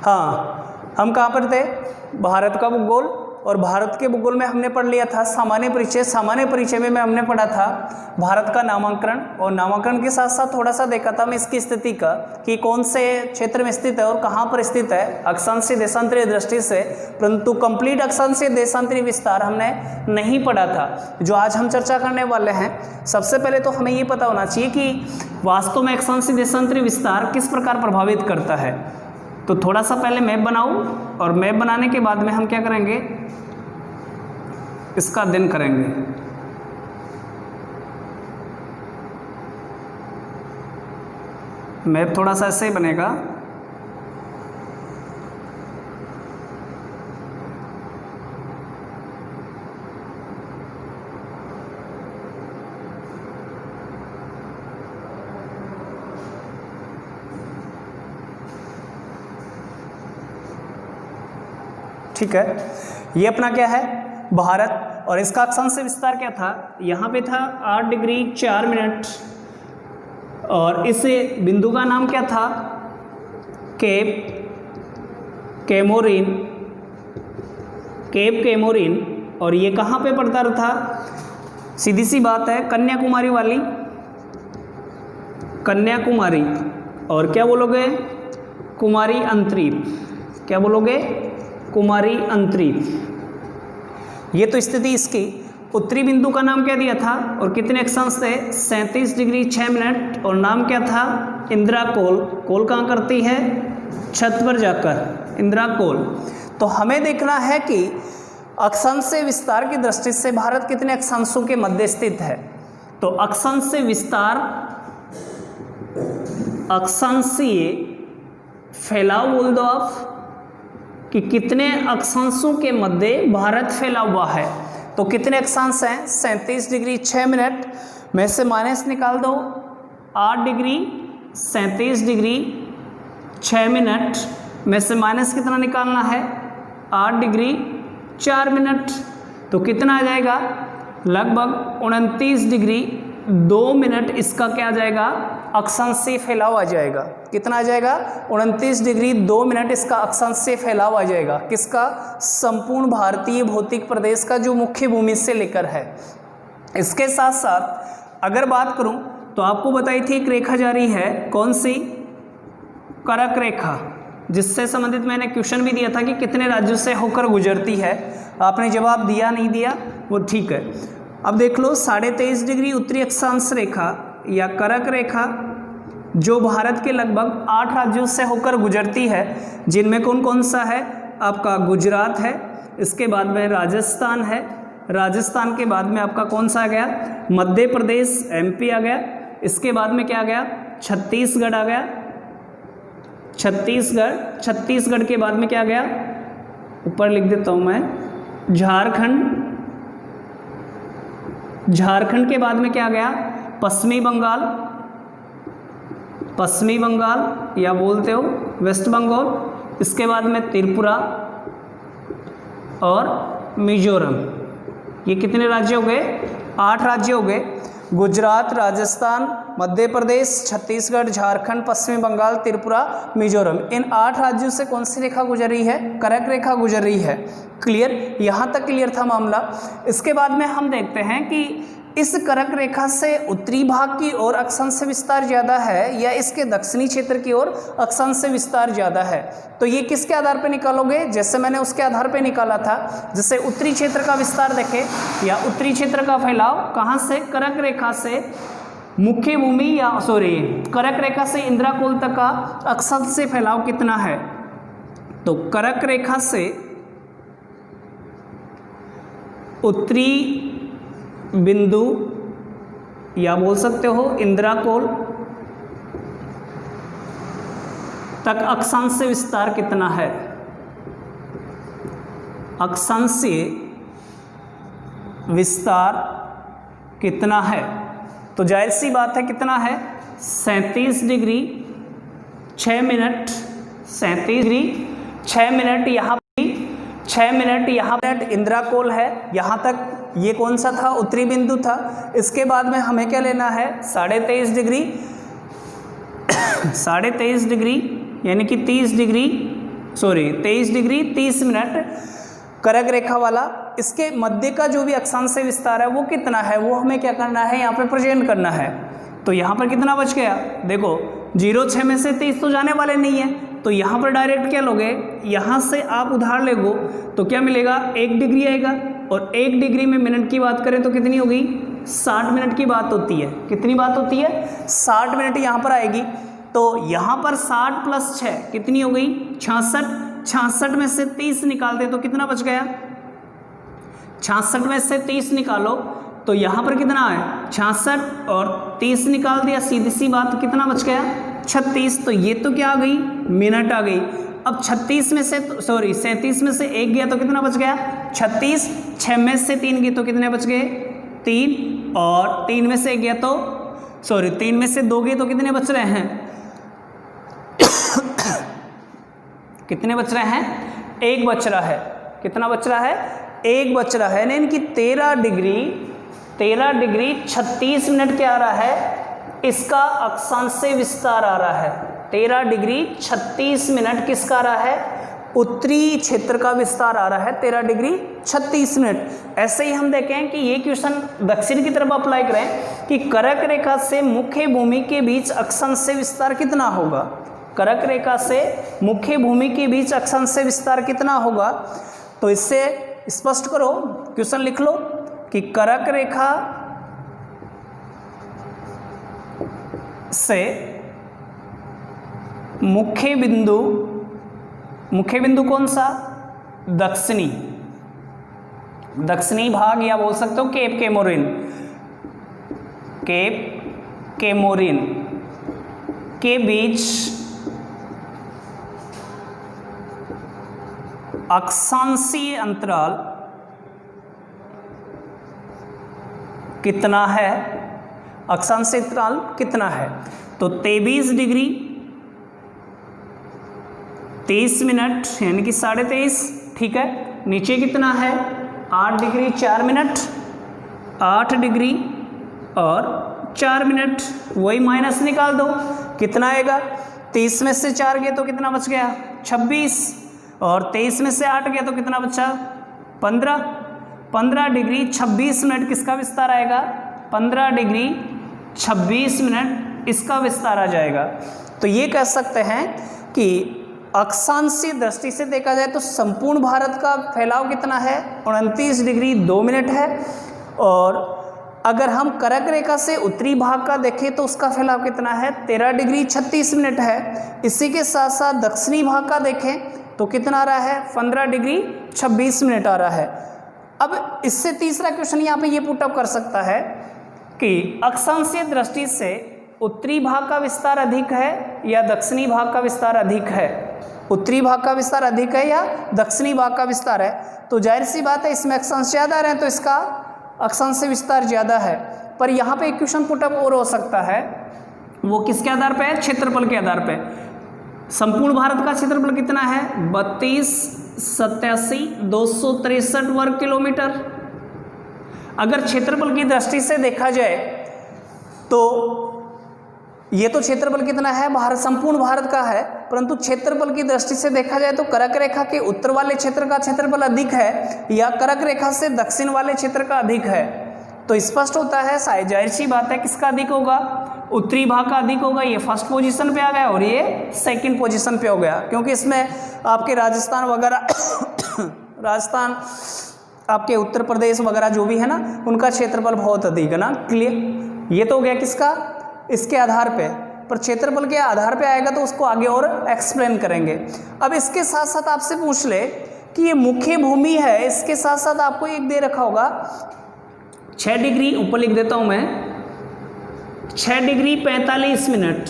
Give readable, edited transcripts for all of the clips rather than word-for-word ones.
हाँ, हम कहाँ पर थे? भारत का भूगोल, और भारत के भूगोल में हमने पढ़ लिया था सामान्य परिचय। सामान्य परिचय में हमने पढ़ा था भारत का नामांकन, और नामांकन के साथ साथ थोड़ा सा देखा था मैं इसकी स्थिति का कि कौन से क्षेत्र में स्थित है और कहाँ पर स्थित है अक्षांशीय देशांतरीय दृष्टि से, परंतु कंप्लीट अक्षांशीय देशांतरीय विस्तार हमने नहीं पढ़ा था, जो आज हम चर्चा करने वाले हैं। सबसे पहले तो हमें ये पता होना चाहिए कि वास्तव में अक्षांशीय देशांतरीय विस्तार किस प्रकार प्रभावित करता है। तो थोड़ा सा पहले मैप बनाऊं, और मैप बनाने के बाद में हम क्या करेंगे, इसका अध्ययन करेंगे। मैप थोड़ा सा ऐसे ही बनेगा। ठीक है, ये अपना क्या है, भारत, और इसका अक्षांशीय विस्तार क्या था, यहाँ पे था 8 डिग्री 4 मिनट, और इस बिंदु का नाम क्या था, केप कैमोरिन, और ये कहाँ पे पड़ता था? सीधी सी बात है, कन्याकुमारी वाली, कन्याकुमारी, और क्या बोलोगे, कुमारी अंतरीप, क्या बोलोगे, कुमारी अंतरीप। ये तो स्थिति इसकी। उत्तरी बिंदु का नाम क्या दिया था और कितने अक्षांश थे? 37 डिग्री 6 मिनट, और नाम क्या था? इंदिरा कोल। कोल कहाँ करती है? छत पर जाकर, इंदिरा कोल। तो हमें देखना है कि अक्षांशीय विस्तार की दृष्टि से भारत कितने अक्षांशों के मध्य स्थित है। तो अक्षांशीय विस्तार, अक्षांशीय फैलाव बोल दो आप कि कितने अक्षांशों के मध्य भारत फैला हुआ है। तो कितने अक्षांश हैं? 37 डिग्री 6 मिनट में से माइनस निकाल दो 8 डिग्री 37 डिग्री 6 मिनट में से माइनस कितना निकालना है? 8 डिग्री 4 मिनट। तो कितना आ जाएगा? लगभग 29 डिग्री 2 मिनट इसका क्या आ जाएगा? अक्षांशीय फैलाव आ जाएगा। कितना आ जाएगा? 29 डिग्री 2 मिनट इसका अक्षांशीय फैलाव आ जाएगा। किसका? संपूर्ण भारतीय भौतिक प्रदेश का, जो मुख्य भूमि से लेकर है। इसके साथ साथ अगर बात करूं तो आपको बताई थी एक रेखा जा रही है, कौन सी? करक रेखा, जिससे संबंधित मैंने क्वेश्चन भी दिया था कि कितने राज्यों से होकर गुजरती है। आपने जवाब दिया नहीं दिया वो ठीक है। अब देख लो 23.5 डिग्री उत्तरी अक्षांश रेखा या करक रेखा, जो भारत के लगभग 8 राज्यों से होकर गुजरती है, जिनमें कौन कौन सा है? आपका गुजरात है, इसके बाद में राजस्थान है, राजस्थान के बाद में आपका कौन सा आ गया? मध्य प्रदेश, MP आ गया, इसके बाद में क्या आ गया? छत्तीसगढ़ आ गया, छत्तीसगढ़ के बाद में क्या आ गया? ऊपर लिख देता हूँ मैं, झारखंड के बाद में क्या आ गया? पश्चिमी बंगाल या बोलते हो वेस्ट बंगाल, इसके बाद में त्रिपुरा और मिजोरम। ये कितने राज्य हो गए? 8 राज्य हो गए। गुजरात, राजस्थान, मध्य प्रदेश, छत्तीसगढ़, झारखंड, पश्चिमी बंगाल, त्रिपुरा, मिजोरम। इन 8 राज्यों से कौन सी रेखा गुजर रही है? करक रेखा गुजर रही है। क्लियर? यहाँ तक क्लियर था मामला। इसके बाद में हम देखते हैं कि इस करक रेखा से उत्तरी भाग की ओर अक्षांशीय विस्तार ज़्यादा है या इसके दक्षिणी क्षेत्र की ओर अक्षांशीय विस्तार ज़्यादा है। तो ये किसके आधार पे निकालोगे? जैसे मैंने उसके आधार पे निकाला था, जैसे उत्तरी क्षेत्र का विस्तार देखें या उत्तरी क्षेत्र का फैलाव कहाँ से? करक रेखा से मुख्य भूमि या करक रेखा से इंदिरा कोल तक का अक्षांशीय फैलाव कितना है? तो करक रेखा से उत्तरी बिंदु या बोल सकते हो इंदिरा कोल तक अक्षांशीय विस्तार कितना है? अक्षांशीय विस्तार कितना है? तो जाहिर सी बात है कितना है? 37 डिग्री 6 मिनट, 37 डिग्री 6 मिनट यहाँ 6 मिनट यहाँ मिनट इंदिरा कोल है। यहाँ तक ये कौन सा था? उत्तरी बिंदु था। इसके बाद में हमें क्या लेना है? 23.5 डिग्री 23.5 डिग्री यानी कि 30 डिग्री 23 डिग्री 30 मिनट कर्क रेखा वाला, इसके मध्य का जो भी अक्षांश से विस्तार है वो कितना है, वो हमें क्या करना है, यहाँ पे प्रेजेंट करना है। तो यहाँ पर कितना बच गया, देखो 0,6 में से 30 तो जाने वाले नहीं है, तो यहाँ पर डायरेक्ट क्या लोगे, यहाँ से आप उधार लेगो तो क्या मिलेगा, 1 डिग्री आएगा। और 1 डिग्री में मिनट की बात करें तो कितनी होगी, 60 मिनट की बात होती है। कितनी बात होती है, 60 मिनट यहाँ पर आएगी। तो यहाँ पर 60 + 6 कितनी हो गई, 66। 66 में से 30 निकालते तो कितना बच गया, 66 में से 30 निकालो तो यहाँ पर कितना है, 66 और 30 निकाल दिया, सीधी सी बात, कितना बच गया, 36। तो ये तो क्या आ गई, मिनट आ गई। अब 36 में से 37 में से 1 गया तो कितना बच गया, 36। 6 में से 3 गए तो कितने बच गए, 3। और 3 में से 1 गया तो 3 में से 2 गए तो कितने बच रहे हैं कितने बच रहे हैं, 1 बच रहा है। कितना बच रहा है, 1 बच रहा है। यानी कि 13 डिग्री 36 मिनट क्या आ रहा है, इसका अक्षांश से विस्तार आ रहा है। 13 डिग्री 36 मिनट किसका आ रहा है, उत्तरी क्षेत्र का विस्तार आ रहा है, 13 डिग्री 36 मिनट। ऐसे ही हम देखें कि ये क्वेश्चन दक्षिण की तरफ अप्लाई करें कि कर्क रेखा से मुख्य भूमि के बीच अक्षांश से विस्तार कितना होगा, कर्क रेखा से मुख्य भूमि के बीच अक्षांश से विस्तार कितना होगा। तो इससे स्पष्ट करो, क्वेश्चन लिख लो कि कर्क रेखा से मुख्य बिंदु कौन सा, दक्षिणी भाग, या बोल सकते हो केप केमोरिन के बीच अक्षांशीय अंतराल कितना है, अक्षांशीय अंतराल कितना है। तो 23 डिग्री 30 मिनट यानी कि 23.5, ठीक है। नीचे कितना है, 8 डिग्री 4 मिनट, 8 डिग्री और 4 मिनट, वही माइनस निकाल दो, कितना आएगा, 30 में से 4 गए तो कितना बच गया, 26। और 23 में से 8 गया तो कितना बचा, 15। 15 डिग्री 26 मिनट किसका विस्तार आएगा, 15 डिग्री 26 मिनट इसका विस्तार आ जाएगा। तो ये कह सकते हैं कि अक्षांशीय दृष्टि से देखा जाए तो संपूर्ण भारत का फैलाव कितना है, 29 डिग्री 2 मिनट है। और अगर हम कर्क रेखा से उत्तरी भाग का देखें तो उसका फैलाव कितना है, 13 डिग्री 36 मिनट है। इसी के साथ साथ दक्षिणी भाग का देखें तो कितना आ रहा है, 15 डिग्री 26 मिनट आ रहा है। अब इससे तीसरा क्वेश्चन यहाँ पे ये पुटअप कर सकता है कि अक्षांशीय दृष्टि से उत्तरी भाग का विस्तार अधिक है या दक्षिणी भाग का विस्तार अधिक है, उत्तरी भाग का विस्तार अधिक है या दक्षिणी भाग का विस्तार है। तो जाहिर सी बात है इसमें अक्षांश ज़्यादा रहे तो इसका अक्षांश से विस्तार ज़्यादा है। पर यहाँ पे एक क्वेश्चन पुटअप और हो सकता है, वो किसके आधार पे है, क्षेत्रफल के आधार पे। संपूर्ण भारत का क्षेत्रफल कितना है, 32,87,263 वर्ग किलोमीटर। अगर क्षेत्रफल की दृष्टि से देखा जाए तो ये तो क्षेत्रफल कितना है, भारत संपूर्ण भारत का है, परंतु क्षेत्रफल की दृष्टि से देखा जाए तो कर्क रेखा के उत्तर वाले क्षेत्र का क्षेत्रफल अधिक है या कर्क रेखा से दक्षिण वाले क्षेत्र का अधिक है। तो स्पष्ट होता है, जाहिर सी बात है किसका अधिक होगा, उत्तरी भाग का अधिक होगा। ये फर्स्ट पोजीशन पे आ गया और ये सेकंड पोजीशन पे हो गया, क्योंकि इसमें आपके राजस्थान वगैरह राजस्थान आपके उत्तर प्रदेश वगैरह जो भी है ना, उनका क्षेत्रफल बहुत अधिक है ना। क्लियर, ये तो हो गया किसका, इसके आधार पे। पर क्षेत्रफल के आधार पे आएगा तो उसको आगे और एक्सप्लेन करेंगे। अब इसके साथ साथ आपसे पूछ ले कि ये मुख्य भूमि है, इसके साथ साथ आपको एक दे रखा होगा 6 डिग्री, ऊपर लिख देता हूं मैं, 6 डिग्री 45 मिनट,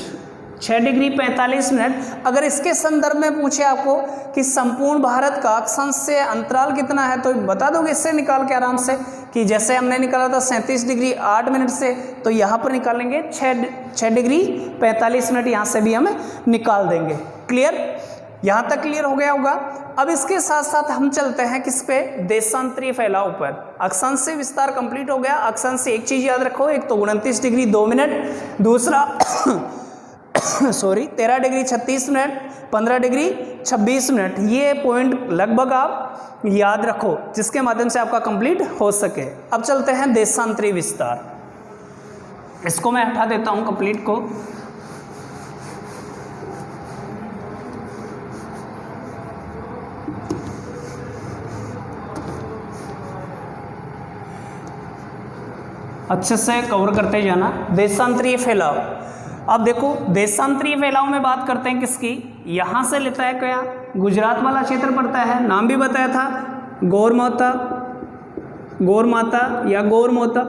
6 डिग्री 45 मिनट। अगर इसके संदर्भ में पूछे आपको कि संपूर्ण भारत का अक्षांश से अंतराल कितना है तो बता दोगे इससे निकाल के आराम से, कि जैसे हमने निकाला था 37 डिग्री 8 मिनट से, तो यहाँ पर निकालेंगे 6 डिग्री 45 मिनट, यहाँ से भी हम निकाल देंगे। क्लियर, यहाँ तक क्लियर हो गया होगा। अब इसके साथ साथ हम चलते हैं किस पे, देशांतरीय फैलाव पर। अक्षांश से विस्तार कंप्लीट हो गया। अक्षांश से एक चीज याद रखो, एक तो 29 डिग्री 2 मिनट, दूसरा 13 डिग्री 36 मिनट, 15 डिग्री 26 मिनट। ये पॉइंट लगभग आप याद रखो जिसके माध्यम से आपका कंप्लीट हो सके। अब चलते हैं देशांतरी विस्तार। इसको मैं हटा देता हूं कंप्लीट को। अच्छे से कवर करते जाना। देशांतरीय फैलाव, अब देखो देशांतरीय फैलाव में बात करते हैं किसकी, यहाँ से लेता है क्या, गुजरात वाला क्षेत्र पड़ता है, नाम भी बताया था गौरमाता, गौरमाता या गौरमाता।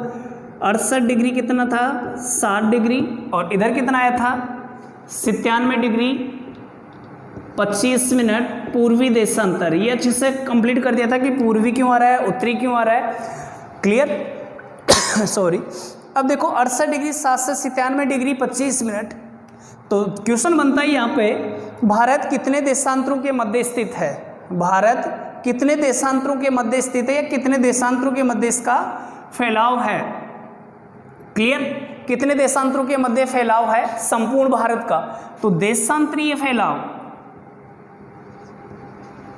68 डिग्री कितना था, 60 डिग्री, और इधर कितना आया था 97 डिग्री 25 मिनट पूर्वी देशांतर। ये अच्छे से कंप्लीट कर दिया था कि पूर्वी क्यों आ रहा है, उत्तरी क्यों आ रहा है, क्लियर सॉरी। अब देखो 68 डिग्री 7 से 97 डिग्री 25 मिनट, तो क्वेश्चन बनता है यहाँ पे भारत कितने देशांतरों के मध्य स्थित है, भारत कितने देशांतरों के मध्य स्थित है या कितने देशांतरों के मध्य इसका फैलाव है, क्लियर, कितने देशांतरों के मध्य फैलाव है संपूर्ण भारत का। तो देशांतरीय फैलाव,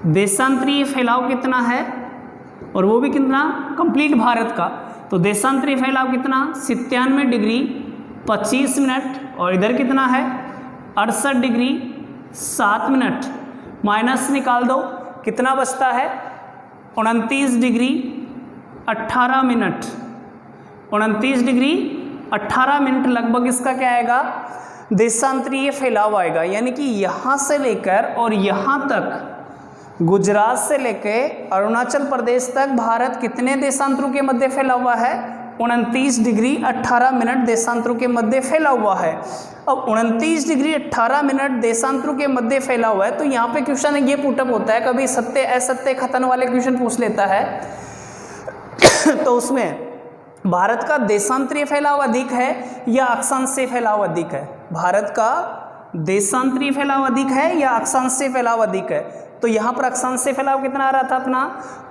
देशांतरीय फैलाव कितना है और वो भी कितना कंप्लीट भारत का। तो देशांतरीय फैलाव कितना 97 डिग्री 25 मिनट, और इधर कितना है 68 डिग्री 7 मिनट, माइनस निकाल दो कितना बचता है 29 डिग्री 18 मिनट, 29 डिग्री 18 मिनट लगभग इसका क्या आएगा देशांतरीय फैलाव आएगा। यानी कि यहाँ से लेकर और यहाँ तक, गुजरात से लेके अरुणाचल प्रदेश तक भारत कितने देशांतरों के मध्य फैला हुआ है, 29 डिग्री 18 मिनट देशांतरों के मध्य फैला हुआ है। अब 29 डिग्री 18 मिनट देशांतरों के मध्य फैला हुआ है, तो यहाँ पे क्वेश्चन ये पुटअप होता है, कभी सत्य असत्य कथन वाले क्वेश्चन पूछ लेता है तो उसमें भारत का देशांतरीय फैलाव अधिक है या अक्षांशीय फैलाव अधिक है, भारत का देशांतरीय फैलाव अधिक है या अक्षांशीय फैलाव अधिक है। तो यहाँ पर अक्षांशीय फैलाव कितना आ रहा था अपना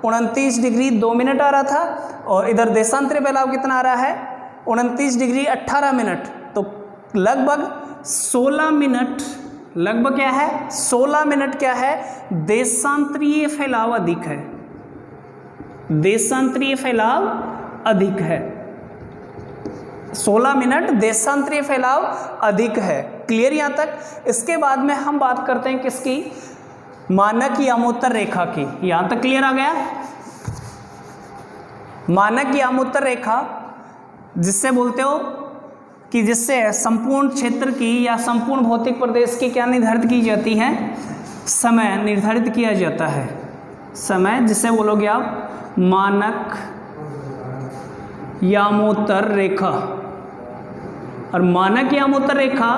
29 डिग्री 2 मिनट आ रहा था, और इधर देशांतरीय फैलाव कितना आ रहा है 29 डिग्री 18 मिनट। तो लगभग 16 मिनट, लगभग क्या है 16 मिनट क्या है देशांतरीय फैलाव अधिक है, देशांतरीय फैलाव अधिक है, 16 मिनट देशांतरीय फैलाव अधिक है, क्लियर यहाँ तक। इसके बाद में हम बात करते हैं किसकी, मानक यामोत्तर रेखा की। यहां तक क्लियर आ गया, मानक यामोत्तर रेखा जिससे बोलते हो कि जिससे संपूर्ण क्षेत्र की या संपूर्ण भौतिक प्रदेश की क्या निर्धारित की जाती है, समय निर्धारित किया जाता है, समय जिसे बोलोगे आप मानक यामोत्तर रेखा। और मानक यामोत्तर रेखा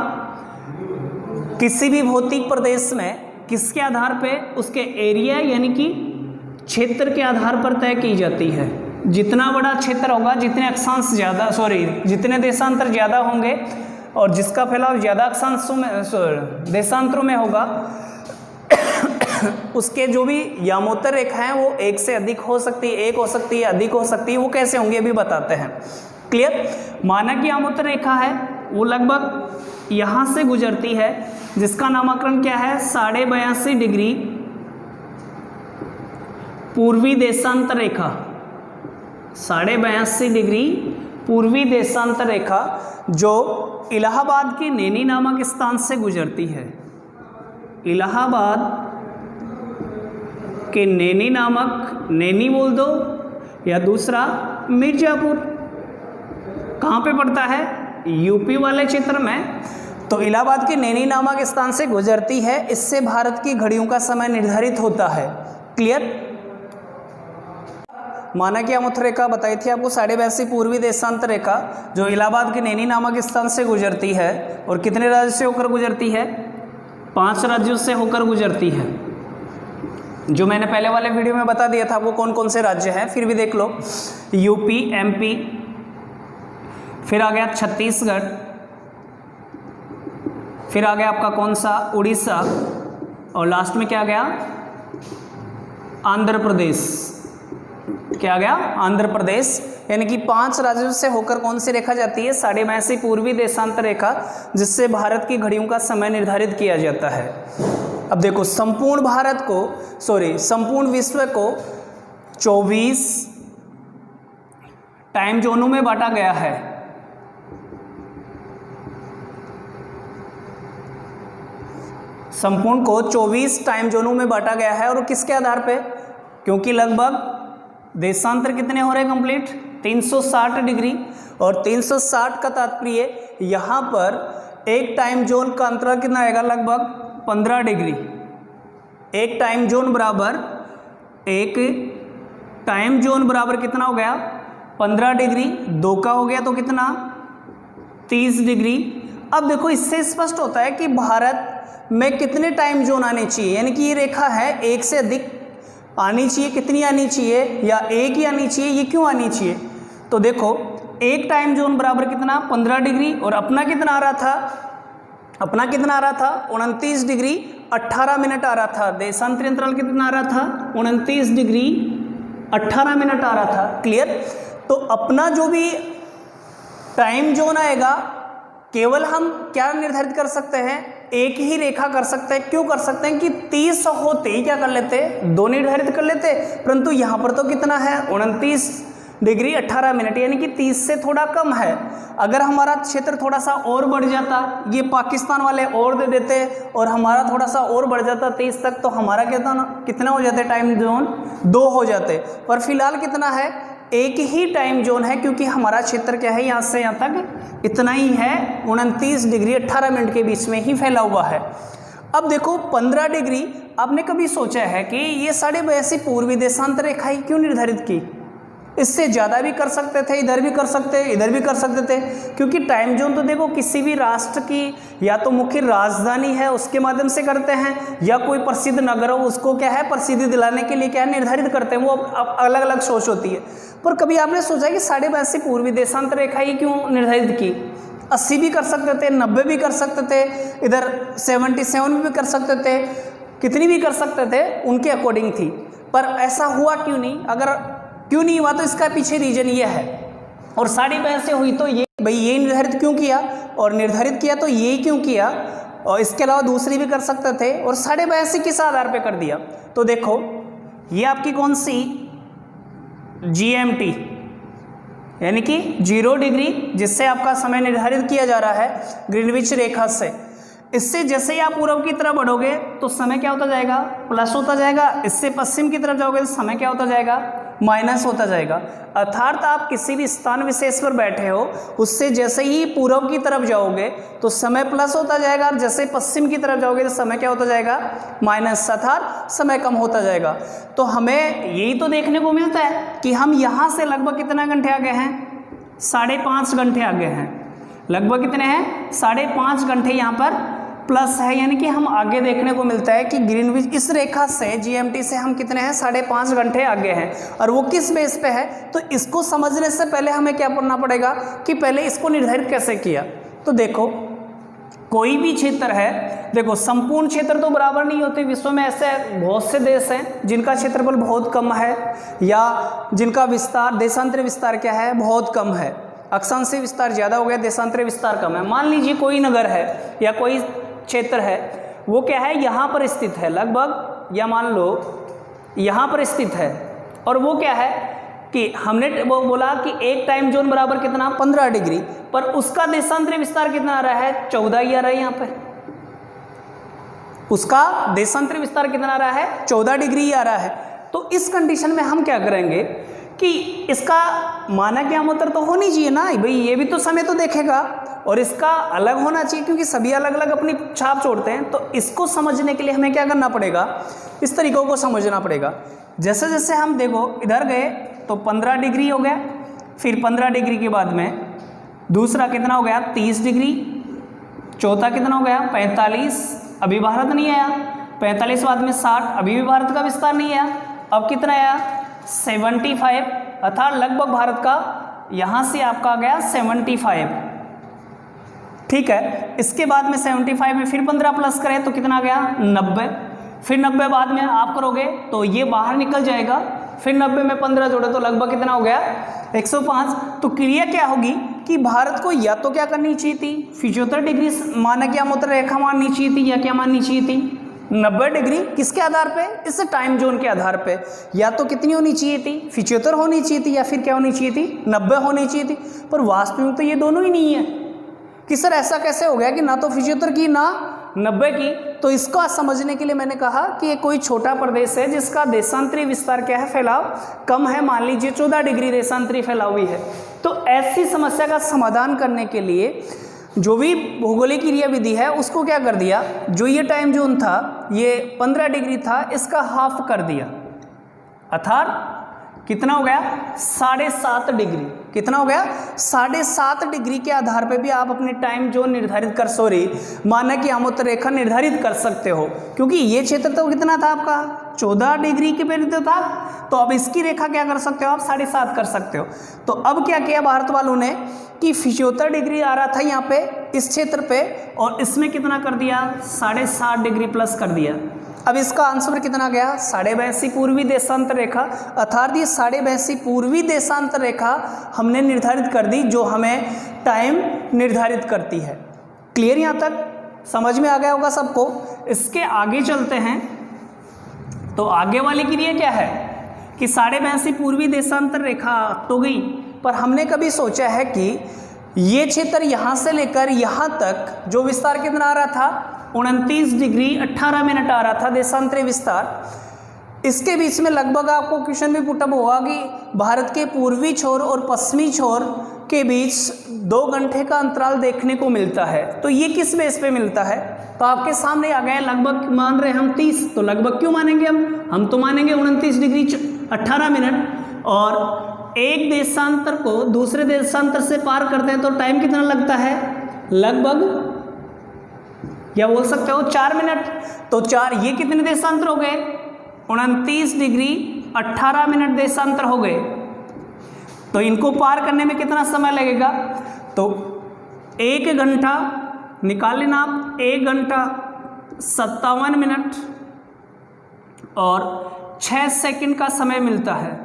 किसी भी भौतिक प्रदेश में किसके आधार पे, उसके एरिया यानी कि क्षेत्र के आधार पर तय की जाती है। जितना बड़ा क्षेत्र होगा, जितने अक्षांश ज़्यादा, जितने देशांतर ज़्यादा होंगे और जिसका फैलाव ज़्यादा अक्षांशों में देशांतरों में होगा उसके जो भी यामोत्तर रेखा हैं वो एक से अधिक हो सकती है, एक हो सकती है, अधिक हो सकती है। वो कैसे होंगे अभी बताते हैं, क्लियर। मानक यामोत्तर रेखा है वो लगभग यहाँ से गुजरती है, जिसका नामकरण क्या है 82.5 डिग्री पूर्वी देशांतर रेखा, 82.5 डिग्री पूर्वी देशांतर रेखा जो इलाहाबाद के नैनी नामक स्थान से गुजरती है। इलाहाबाद के नैनी नामक, नैनी बोल दो या दूसरा मिर्जापुर, कहाँ पे पड़ता है यूपी वाले क्षेत्र में। तो इलाहाबाद के नैनी नामक स्थान से गुजरती है, इससे भारत की घड़ियों का समय निर्धारित होता है, क्लियर। मानक यामोत्तर रेखा बताई थी आपको 82.5 पूर्वी देशांतर रेखा जो इलाहाबाद के नैनी नामक स्थान से गुजरती है, और कितने राज्यों से होकर गुजरती है 5 राज्यों से होकर गुजरती है, जो मैंने पहले वाले वीडियो में बता दिया था आपको कौन कौन से राज्य हैं, फिर भी देख लो। यूपी, एमपी, फिर आ गया छत्तीसगढ़, फिर आ गया आपका कौन सा उड़ीसा, और लास्ट में क्या आ गया आंध्र प्रदेश। क्या आ गया आंध्र प्रदेश। यानी कि 5 राज्यों से होकर कौन सी रेखा जाती है 82.5 पूर्वी देशांतर रेखा, जिससे भारत की घड़ियों का समय निर्धारित किया जाता है। अब देखो संपूर्ण विश्व को 24 टाइम जोनों में बांटा गया है। संपूर्ण को 24 टाइम जोनों में बांटा गया है, और किसके आधार पे? क्योंकि लगभग देशांतर कितने हो रहे हैं कंप्लीट? 360 डिग्री, और 360 का तात्पर्य यहाँ पर एक टाइम जोन का अंतराल कितना आएगा? लगभग 15 डिग्री। एक टाइम जोन बराबर कितना हो गया? 15 डिग्री। 2 का हो गया तो कितना? 30 डिग्री। अब देखो इससे स्पष्ट होता है कि भारत में कितने टाइम जोन आने चाहिए, यानी कि ये रेखा है एक से अधिक आनी चाहिए, कितनी आनी चाहिए, या एक ही आनी चाहिए, ये क्यों आनी चाहिए? तो देखो एक टाइम जोन बराबर कितना? 15 डिग्री, और अपना कितना आ रहा था? 29 डिग्री 18 मिनट आ रहा था। देशांतर अंतराल कितना आ रहा था? 29 डिग्री 18 मिनट आ रहा था। क्लियर? तो अपना जो भी टाइम जोन आएगा, केवल हम क्या निर्धारित कर सकते हैं? एक ही रेखा कर सकते हैं। क्यों कर सकते हैं? कि 30 होते ही क्या कर लेते? 2 निर्धारित कर लेते, परंतु यहाँ पर तो कितना है? 29 डिग्री 18 मिनट, यानी कि 30 से थोड़ा कम है। अगर हमारा क्षेत्र थोड़ा सा और बढ़ जाता, ये पाकिस्तान वाले और दे देते, और हमारा थोड़ा सा और बढ़ जाता 30 तक, तो हमारा कितना हो जाते टाइम जोन? 2 हो जाते। पर फिलहाल कितना है? एक ही टाइम जोन है, क्योंकि हमारा क्षेत्र क्या है? यहाँ से यहाँ तक इतना ही है, 29 डिग्री 18 मिनट के बीच में ही फैला हुआ है। अब देखो 15 डिग्री, आपने कभी सोचा है कि ये 82 पूर्वी देशांतर रेखा ही क्यों निर्धारित की? इससे ज़्यादा भी कर सकते थे, इधर भी कर सकते थे, क्योंकि टाइम जोन तो देखो किसी भी राष्ट्र की या तो मुख्य राजधानी है उसके माध्यम से करते हैं, या कोई प्रसिद्ध नगर हो उसको क्या है प्रसिद्धि दिलाने के लिए क्या है निर्धारित करते हैं। वो अब अलग अलग सोच होती है। पर कभी आपने सोचा कि 82 पूर्वी देशांतर रेखा ही क्यों निर्धारित की? 80 भी कर सकते थे, 90 भी कर सकते थे, इधर 77 भी कर सकते थे, कितनी भी कर सकते थे, उनके अकॉर्डिंग थी। पर ऐसा हुआ क्यों नहीं? अगर क्यों नहीं हुआ तो इसका पीछे रीजन ये है। और 82 हुई तो ये भाई ये निर्धारित क्यों किया, और निर्धारित किया तो ये क्यों किया, और इसके अलावा दूसरी भी कर सकते थे, और 82 किस आधार पे कर दिया? तो देखो ये आपकी कौन सी GMT, यानी कि 0 डिग्री, जिससे आपका समय निर्धारित किया जा रहा है ग्रीनविच रेखा से। इससे जैसे ही आप पूर्व की तरफ बढ़ोगे तो समय क्या होता जाएगा? प्लस होता जाएगा। इससे पश्चिम की तरफ जाओगे तो समय क्या होता जाएगा? माइनस होता जाएगा। अर्थात आप किसी भी स्थान विशेष पर बैठे हो, उससे जैसे ही पूर्व की तरफ जाओगे तो समय प्लस होता जाएगा, और जैसे पश्चिम की तरफ जाओगे तो समय क्या होता जाएगा? माइनस, अर्थात समय कम होता जाएगा। तो हमें यही तो देखने को मिलता है कि हम यहाँ से लगभग कितना घंटे आगे हैं? 5.5 घंटे आगे हैं। लगभग कितने हैं? 5.5 घंटे यहाँ पर प्लस है, यानी कि हम आगे देखने को मिलता है कि ग्रीनविच इस रेखा से GMT से हम कितने हैं? 5.5 घंटे आगे हैं। और वो किस बेस पे है? तो इसको समझने से पहले हमें क्या पढ़ना पड़ेगा कि पहले इसको निर्धारित कैसे किया। तो देखो कोई भी क्षेत्र है, देखो संपूर्ण क्षेत्र तो बराबर नहीं होते। विश्व में ऐसे बहुत से देश हैं जिनका क्षेत्रफल बहुत कम है, या जिनका विस्तार देशांतर विस्तार क्या है? बहुत कम है। अक्षांशीय विस्तार ज़्यादा हो गया, देशांतर विस्तार कम है। मान लीजिए कोई नगर है या कोई क्षेत्र है, वो क्या है? यहाँ पर स्थित है लगभग, या मान लो यहाँ पर स्थित है, और वो क्या है कि हमने वो बोला कि एक टाइम जोन बराबर कितना? 15 डिग्री, पर उसका देशांतरी विस्तार कितना आ रहा है? 14 ही आ रहा है। यहाँ पे उसका देशांतरी विस्तार कितना आ रहा है? 14 डिग्री आ रहा है। तो इस कंडीशन में हम क्या करेंगे कि इसका मानक यामोत्तर तो होनी चाहिए ना भाई, ये भी तो समय तो देखेगा, और इसका अलग होना चाहिए, क्योंकि सभी अलग अलग अपनी छाप छोड़ते हैं। तो इसको समझने के लिए हमें क्या करना पड़ेगा? इस तरीकों को समझना पड़ेगा। जैसे जैसे हम देखो इधर गए तो 15 डिग्री हो गया, फिर 15 डिग्री के बाद में दूसरा कितना हो गया? 30 डिग्री, चौथा कितना हो गया? 45, अभी भारत नहीं आया। 45 बाद में 60, अभी भी भारत का विस्तार नहीं आया। अब कितना आया? 75, अर्थात लगभग भारत का यहाँ से आपका आ गया 75। ठीक है, इसके बाद में 75 में फिर 15 प्लस करें तो कितना आ गया? 90। फिर 90 बाद में आप करोगे तो ये बाहर निकल जाएगा, फिर 90 में 15 जोड़े तो लगभग कितना हो गया? 105। तो क्रिया क्या होगी कि भारत को या तो क्या करनी चाहिए थी? 75 डिग्री मानक यामोत्तर रेखा माननी चाहिए थी, या क्या माननी चाहिए थी? 90 डिग्री किसके आधार पे? इस टाइम जोन के आधार पे। या तो कितनी होनी चाहिए थी? 75 होनी चाहिए थी, या फिर क्या होनी चाहिए थी? 90 होनी चाहिए थी। पर वास्तव में तो ये दोनों ही नहीं है कि सर ऐसा कैसे हो गया कि ना तो 75 की ना 90 की। तो इसको समझने के लिए मैंने कहा कि ये कोई छोटा प्रदेश है जिसका देशांतरी विस्तार क्या है, फैलाव कम है, मान लीजिए 14 डिग्री देशांतरी फैलाव भी है। तो ऐसी समस्या का समाधान करने के लिए जो भी भौगोलिक क्रिया विधि है उसको क्या कर दिया, जो ये टाइम जोन था ये 15 डिग्री था, इसका हाफ कर दिया, अर्थात कितना हो गया? 7.5 डिग्री। कितना हो गया? 7.5 डिग्री के आधार पे भी आप अपने टाइम जोन निर्धारित कर, मानक यामोत्तर रेखा निर्धारित कर सकते हो, क्योंकि ये क्षेत्र तो कितना था आपका? 14 डिग्री के परिधि था। तो अब इसकी रेखा क्या कर सकते हो आप? 7.5 कर सकते हो। तो अब क्या किया भारत वालों ने कि 75 डिग्री आ रहा था यहाँ पे इस क्षेत्र पे, और इसमें कितना कर दिया? 7.5 डिग्री प्लस कर दिया। अब इसका आंसर कितना गया? 82.5 पूर्वी देशांतर रेखा, अर्थात ये 82.5 पूर्वी देशांतर रेखा हमने निर्धारित कर दी, जो हमें टाइम निर्धारित करती है। क्लियर? यहाँ तक समझ में आ गया होगा सबको। इसके आगे चलते हैं। तो आगे वाली क्रिया क्या है कि 82.5 पूर्वी देशांतर रेखा तो गई, पर हमने कभी सोचा है कि ये क्षेत्र यहाँ से लेकर यहाँ तक जो विस्तार कितना आ रहा था? 29 डिग्री 18 मिनट आ रहा था देशांतरी विस्तार। इसके बीच में लगभग आपको क्वेश्चन भी पुटअप होगा कि भारत के पूर्वी छोर और पश्चिमी छोर के बीच 2 घंटे का अंतराल देखने को मिलता है। तो ये किस बेस पे मिलता है? तो आपके सामने आ गया, लगभग मान रहे हम 30, तो लगभग क्यों मानेंगे हम तो मानेंगे 29 डिग्री 18 मिनट। और एक देशांतर को दूसरे देशांतर से पार करते हैं तो टाइम कितना लगता है? लगभग, या बोल सकते हो 4 मिनट। तो 4, ये कितने देशांतर हो गए? 29 डिग्री 18 मिनट देशांतर हो गए। तो इनको पार करने में कितना समय लगेगा? तो 1 घंटा निकाल लेना आप, 1 घंटा 57 मिनट और 6 सेकंड का समय मिलता है।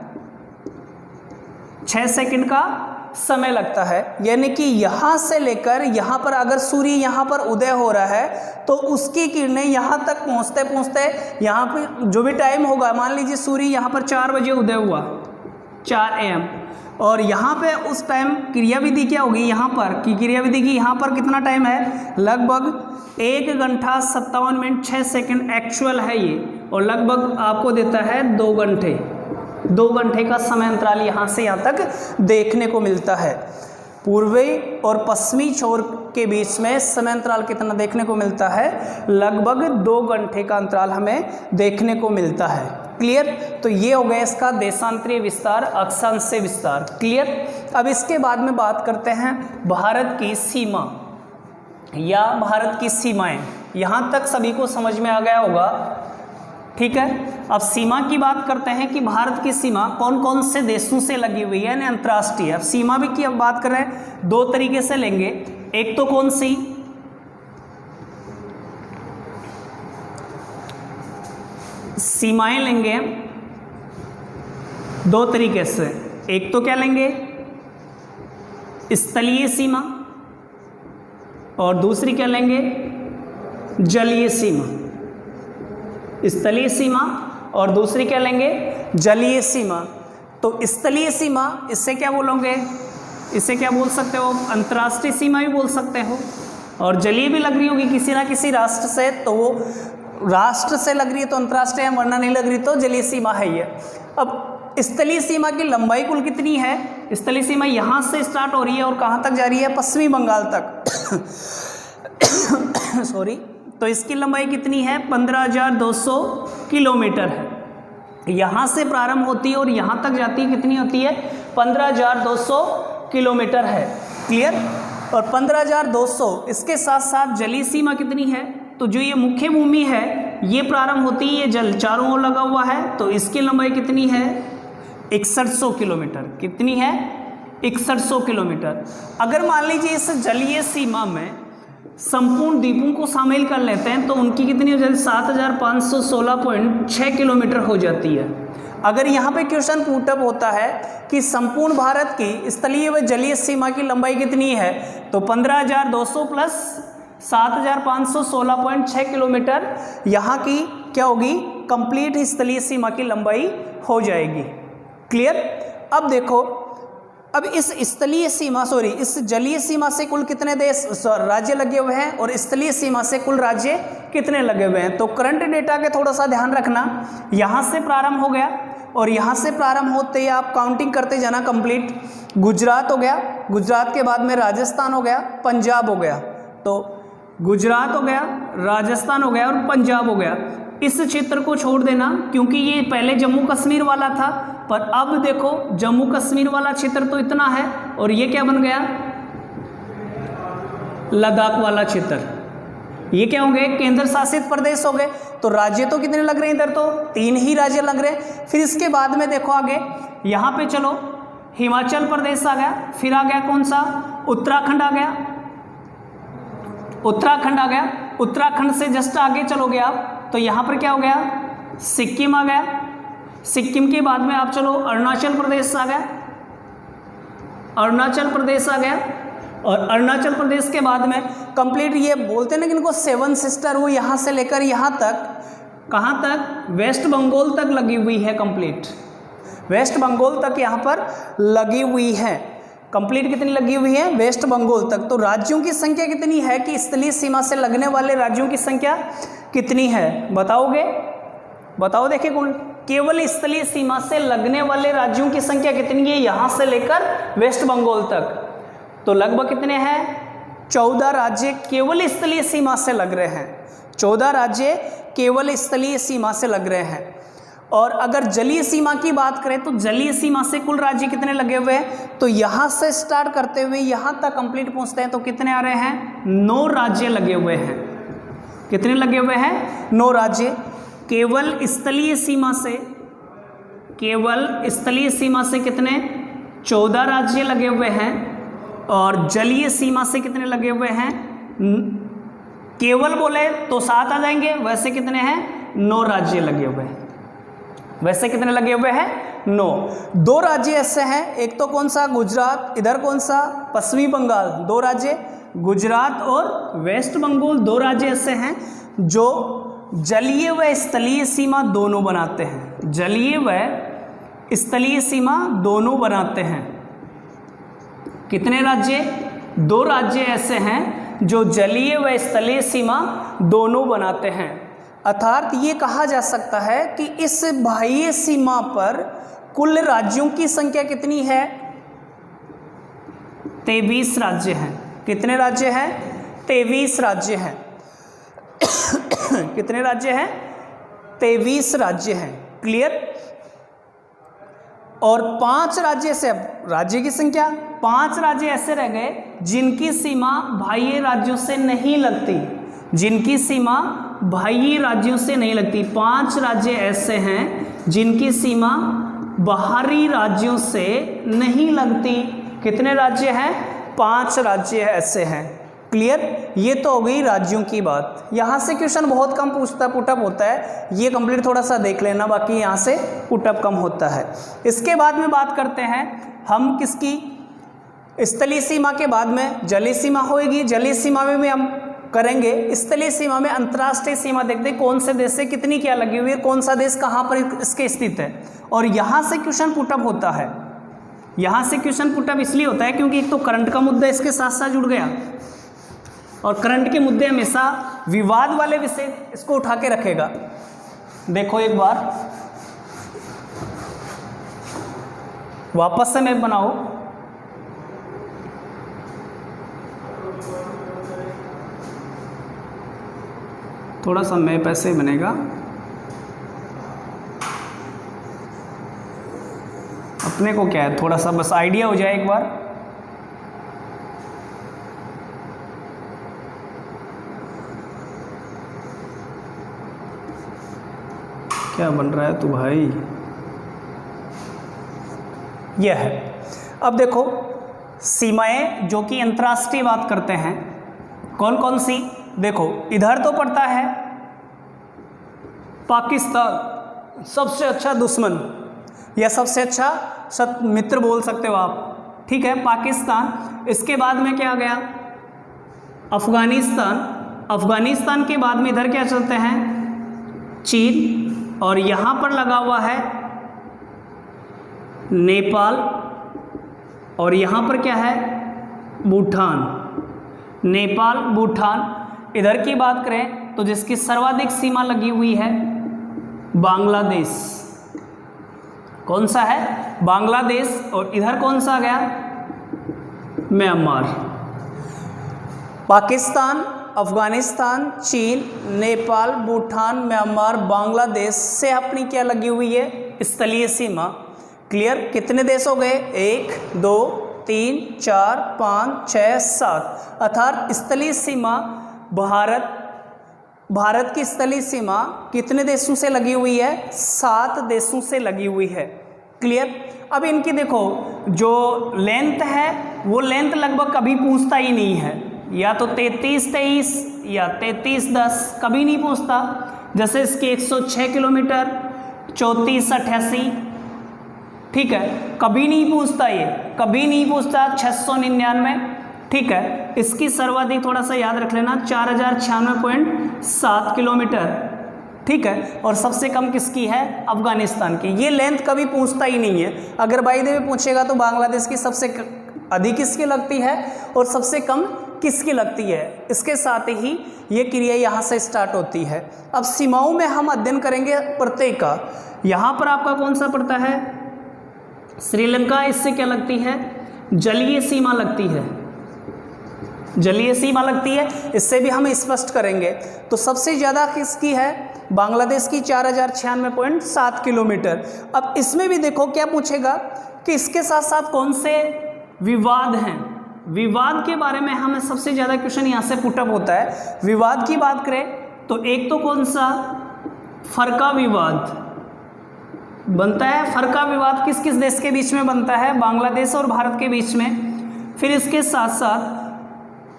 6 सेकंड का समय लगता है। यानी कि यहाँ से लेकर यहाँ पर अगर सूर्य यहाँ पर उदय हो रहा है तो उसकी किरणें यहाँ तक पहुँचते पहुँचते यहाँ पे जो भी टाइम होगा, मान लीजिए सूर्य यहाँ पर 4 बजे उदय हुआ, 4 AM, और यहाँ पे उस टाइम क्रियाविधि क्या होगी? यहाँ पर कि क्रियाविधि की यहाँ पर कितना टाइम है? लगभग 1 घंटा 57 मिनट 6 सेकंड एक्चुअल है ये, और लगभग आपको देता है 2 घंटे। 2 घंटे का समय अंतराल यहाँ से यहाँ तक देखने को मिलता है। पूर्वी और पश्चिमी छोर के बीच में समय अंतराल कितना देखने को मिलता है? लगभग 2 घंटे का अंतराल हमें देखने को मिलता है। क्लियर? तो ये हो गया इसका देशांतरीय विस्तार, अक्षांशीय विस्तार। क्लियर? अब इसके बाद में बात करते हैं भारत की सीमा या भारत की सीमाएं। यहाँ तक सभी को समझ में आ गया होगा, ठीक है। अब सीमा की बात करते हैं कि भारत की सीमा कौन कौन से देशों से लगी हुई है, यानी अंतर्राष्ट्रीय। अब सीमा भी की अब बात कर रहे हैं, 2 तरीके से लेंगे। एक तो कौन सी? सीमाएं लेंगे 2 तरीके से। एक तो क्या लेंगे? स्थलीय सीमा, और दूसरी क्या लेंगे? जलीय सीमा। स्थलीय सीमा और दूसरी क्या लेंगे? जलीय सीमा। तो स्थलीय सीमा, इससे क्या बोलोगे? इसे क्या बोल सकते हो? अंतर्राष्ट्रीय सीमा भी बोल सकते हो। और जलीय भी लग रही होगी किसी ना किसी राष्ट्र से, तो वो राष्ट्र से लग रही है तो अंतर्राष्ट्रीय है, वरना नहीं लग रही तो जलीय सीमा है ये। अब स्थलीय सीमा की लंबाई कुल कितनी है? स्थलीय सीमा यहाँ से स्टार्ट हो रही है और कहाँ तक जा रही है? पश्चिमी बंगाल तक। सॉरी। तो इसकी लंबाई कितनी है? 15,200 किलोमीटर है। यहाँ से प्रारंभ होती है और यहाँ तक जाती है, कितनी होती है? 15,200 किलोमीटर है। क्लियर? और 15,200, इसके साथ साथ जलीय सीमा कितनी है? तो जो ये मुख्य भूमि है ये प्रारंभ होती है, ये जल चारों ओर लगा हुआ है, तो इसकी लंबाई कितनी है? 6100 किलोमीटर। कितनी है? 6100 किलोमीटर। अगर मान लीजिए इस जलीय सीमा में संपूर्ण द्वीपों को शामिल कर लेते हैं तो उनकी कितनी हो जाती है? 7,516.6 किलोमीटर हो जाती है। अगर यहाँ पे क्वेश्चन पुटअप होता है कि संपूर्ण भारत की स्थलीय व जलीय सीमा की लंबाई कितनी है, तो 15,200 प्लस 7516.6 किलोमीटर यहाँ की क्या होगी, कंप्लीट स्थलीय सीमा की लंबाई हो जाएगी। क्लियर। अब देखो, अब इस स्थलीय सीमा इस जलीय सीमा से कुल कितने देश राज्य लगे हुए हैं और स्थलीय सीमा से कुल राज्य कितने लगे हुए हैं। तो करंट डेटा के थोड़ा सा ध्यान रखना, यहाँ से प्रारंभ हो गया और यहाँ से प्रारंभ होते ही आप काउंटिंग करते जाना कंप्लीट। गुजरात हो गया, गुजरात के बाद में राजस्थान हो गया, पंजाब हो गया। तो गुजरात हो गया, राजस्थान हो गया और पंजाब हो गया। इस क्षेत्र को छोड़ देना क्योंकि ये पहले जम्मू कश्मीर वाला था, पर अब देखो जम्मू कश्मीर वाला क्षेत्र तो इतना है और ये क्या बन गया, लद्दाख वाला क्षेत्र। ये क्या हो गए, केंद्र शासित प्रदेश हो गए। तो राज्य तो कितने लग रहे हैं, इधर तो 3 ही राज्य लग रहे हैं। फिर इसके बाद में देखो आगे, यहाँ पे चलो हिमाचल प्रदेश आ गया, फिर आ गया कौन सा, उत्तराखंड आ गया, उत्तराखंड आ गया। उत्तराखंड से जस्ट आगे चलोगे आप तो यहाँ पर क्या हो गया, सिक्किम आ गया। सिक्किम के बाद में आप चलो अरुणाचल प्रदेश आ गया, अरुणाचल प्रदेश आ गया। और अरुणाचल प्रदेश के बाद में कंप्लीट ये बोलते हैं ना कि इनको 7 सिस्टर, वो यहाँ से लेकर यहाँ तक, कहाँ तक, वेस्ट बंगाल तक लगी हुई है कंप्लीट। वेस्ट बंगाल तक यहाँ पर लगी हुई है कंप्लीट। कितनी लगी हुई है, वेस्ट बंगाल तक। तो राज्यों की संख्या कितनी है कि स्थलीय सीमा से लगने वाले राज्यों की संख्या कितनी है, बताओगे, बताओ। देखिए केवल स्थलीय सीमा से लगने वाले राज्यों की संख्या कितनी है, यहाँ से लेकर वेस्ट बंगाल तक। तो लगभग कितने हैं, 14 राज्य केवल स्थलीय सीमा से लग रहे हैं। 14 राज्य केवल स्थलीय सीमा से लग रहे हैं। और अगर जलीय सीमा की बात करें तो जलीय सीमा से कुल राज्य कितने लगे हुए हैं, तो यहाँ से स्टार्ट करते हुए यहाँ तक कंप्लीट पहुँचते हैं तो कितने आ रहे हैं, 9 राज्य लगे हुए हैं। कितने लगे हुए हैं, 9 राज्य। केवल स्थलीय सीमा से, केवल स्थलीय सीमा से कितने, 14 राज्य लगे हुए हैं। और जलीय सीमा से कितने लगे हुए हैं, केवल बोले तो 7 आ जाएंगे, वैसे कितने हैं, 9 राज्य लगे हुए हैं। वैसे कितने लगे हुए हैं, 9। 2 राज्य ऐसे हैं, एक तो कौन सा, गुजरात, इधर कौन सा, पश्चिमी बंगाल। 2 राज्य, गुजरात और वेस्ट बंगाल, 2 राज्य ऐसे हैं जो जलीय व स्थलीय सीमा दोनों बनाते हैं। जलीय व स्थलीय सीमा दोनों बनाते हैं। कितने राज्य, 2 राज्य ऐसे हैं जो जलीय व स्थलीय सीमा दोनों बनाते हैं। अर्थात ये कहा जा सकता है कि इस बाह्य सीमा पर कुल राज्यों की संख्या कितनी है, 23 राज्य हैं। कितने राज्य हैं, 23 राज्य हैं। कितने राज्य हैं, 23 राज्य हैं। क्लियर। और 5 राज्य से, अब राज्य की संख्या, 5 राज्य ऐसे रह गए जिनकी सीमा बाह्य राज्यों से नहीं लगती, जिनकी सीमा बाह्य राज्यों से नहीं लगती। 5 राज्य ऐसे हैं जिनकी सीमा बाहरी राज्यों से नहीं लगती। कितने राज्य हैं, 5 राज्य ऐसे हैं। क्लियर। ये तो हो गई राज्यों की बात। यहाँ से क्वेश्चन बहुत कम पूछता, पुटअप होता है, ये कंप्लीट थोड़ा सा देख लेना, बाकी यहाँ से पुटअप कम होता है। इसके बाद में बात करते हैं हम किसकी, स्थलीय सीमा के बाद में जलीय सीमा होगी। जलीय सीमा में भी हम करेंगे। स्थलीय सीमा में अंतर्राष्ट्रीय सीमा देखते हैं, कौन से देश से कितनी क्या लगी हुई है, कौन सा देश कहाँ पर इसके स्थित है। और यहाँ से क्वेश्चन पुटअप होता है। यहाँ से क्वेश्चन पुटअप इसलिए होता है क्योंकि एक तो करंट का मुद्दा इसके साथ साथ जुड़ गया, और करंट के मुद्दे हमेशा विवाद वाले विषय इसको उठा के रखेगा। देखो एक बार वापस से मैप बनाओ। थोड़ा सा मैप ऐसे बनेगा, अपने को क्या है, थोड़ा सा बस आइडिया हो जाए एक बार। क्या बन रहा है तू भाई, यह है। अब देखो सीमाएं जो कि अंतर्राष्ट्रीय बात करते हैं, कौन कौन सी, देखो इधर तो पड़ता है पाकिस्तान, सबसे अच्छा दुश्मन या सबसे अच्छा मित्र बोल सकते हो आप, ठीक है, पाकिस्तान। इसके बाद में क्या आ गया, अफगानिस्तान, अफगानिस्तान के बाद में इधर क्या चलते हैं, चीन, और यहाँ पर लगा हुआ है नेपाल, और यहाँ पर क्या है, भूटान। नेपाल, भूटान। इधर की बात करें तो जिसकी सर्वाधिक सीमा लगी हुई है बांग्लादेश। कौन सा है, बांग्लादेश। और इधर कौन सा आ गया, म्यांमार। पाकिस्तान, अफगानिस्तान, चीन, नेपाल, भूटान, म्यांमार, बांग्लादेश से अपनी क्या लगी हुई है, स्थलीय सीमा। क्लियर, कितने देश हो गए, 1 2 3 4 5 6 7, अर्थात स्थलीय सीमा भारत की स्थलीय सीमा कितने देशों से लगी हुई है, 7 देशों से लगी हुई है। क्लियर। अब इनकी देखो जो लेंथ है वो लेंथ लगभग कभी पूछता ही नहीं है, या तो 33-23 या 33-10, कभी नहीं पूछता। जैसे इसकी 106 किलोमीटर, 34-88, ठीक है, कभी नहीं पूछता, ये कभी नहीं पूछता। 699, ठीक है। इसकी सर्वाधिक थोड़ा सा याद रख लेना, 4096.7 किलोमीटर, ठीक है। और सबसे कम किसकी है, अफगानिस्तान की। ये लेंथ कभी पूछता ही नहीं है। अगर बाई द वे पूछेगा तो बांग्लादेश की सबसे अधिक किसकी लगती है और सबसे कम किसकी लगती है। इसके साथ ही ये क्रिया यहाँ से स्टार्ट होती है। अब सीमाओं में हम अध्ययन करेंगे प्रत्येक का। यहाँ पर आपका कौन सा पड़ता है, श्रीलंका। इससे क्या लगती है, जलीय सीमा लगती है, जलीय सीमा लगती है। इससे भी हम स्पष्ट करेंगे। तो सबसे ज़्यादा किसकी है, बांग्लादेश की, 4096.7 किलोमीटर। अब इसमें भी देखो क्या पूछेगा कि इसके साथ साथ कौन से विवाद हैं। विवाद के बारे में हमें सबसे ज़्यादा क्वेश्चन यहाँ से पुटअप होता है। विवाद की बात करें तो एक तो कौन सा, फरका विवाद बनता है। फरका विवाद किस किस देश के बीच में बनता है, बांग्लादेश और भारत के बीच में। फिर इसके साथ साथ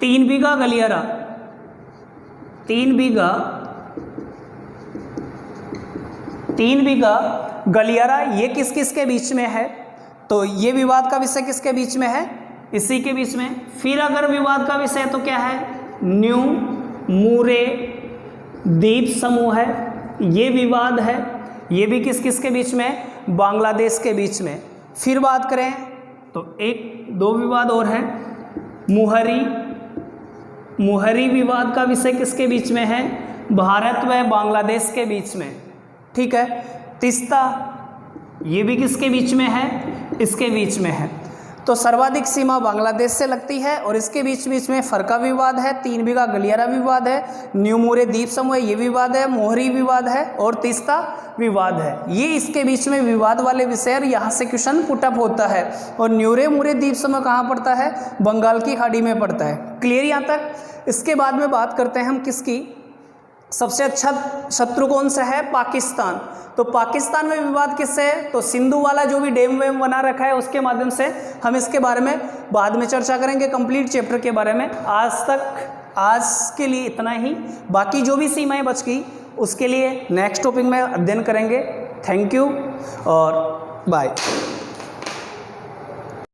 3 बीघा गलियारा, 3 बीघा गलियारा, ये किस किस के बीच में है, तो ये विवाद का विषय किसके बीच में है, इसी के बीच में। फिर अगर विवाद का विषय तो क्या है, न्यू मूरे द्वीप समूह है, ये विवाद है, ये भी किस किस के बीच में, बांग्लादेश के बीच में। फिर बात करें तो 1-2 विवाद और है, मुहरी विवाद का विषय किसके बीच में है, भारत व बांग्लादेश के बीच में, ठीक है। तीस्ता, ये भी किसके बीच में है, इसके बीच में है। तो सर्वाधिक सीमा बांग्लादेश से लगती है और इसके बीच में फरका विवाद है, 3 बीघा गलियारा विवाद है, न्यू मूरे द्वीप समूह ये विवाद है, मोहरी विवाद है और तीस्ता विवाद है। ये इसके बीच में विवाद वाले विषय, यहाँ से क्वेश्चन पुटअप होता है। और न्यूरे मूरे द्वीप समूह कहाँ पड़ता है, बंगाल की खाड़ी में पड़ता है। क्लियर यहाँ तक। इसके बाद में बात करते हैं हम किसकी, सबसे अच्छा शत्रु कौन सा है, पाकिस्तान। तो पाकिस्तान में विवाद किससे है, तो सिंधु वाला जो भी डैम वेम बना रखा है उसके माध्यम से। हम इसके बारे में बाद में चर्चा करेंगे कंप्लीट चैप्टर के बारे में। आज के लिए इतना ही। बाकी जो भी सीमाएं बच गई उसके लिए नेक्स्ट टॉपिक में अध्ययन करेंगे। थैंक यू और बाय।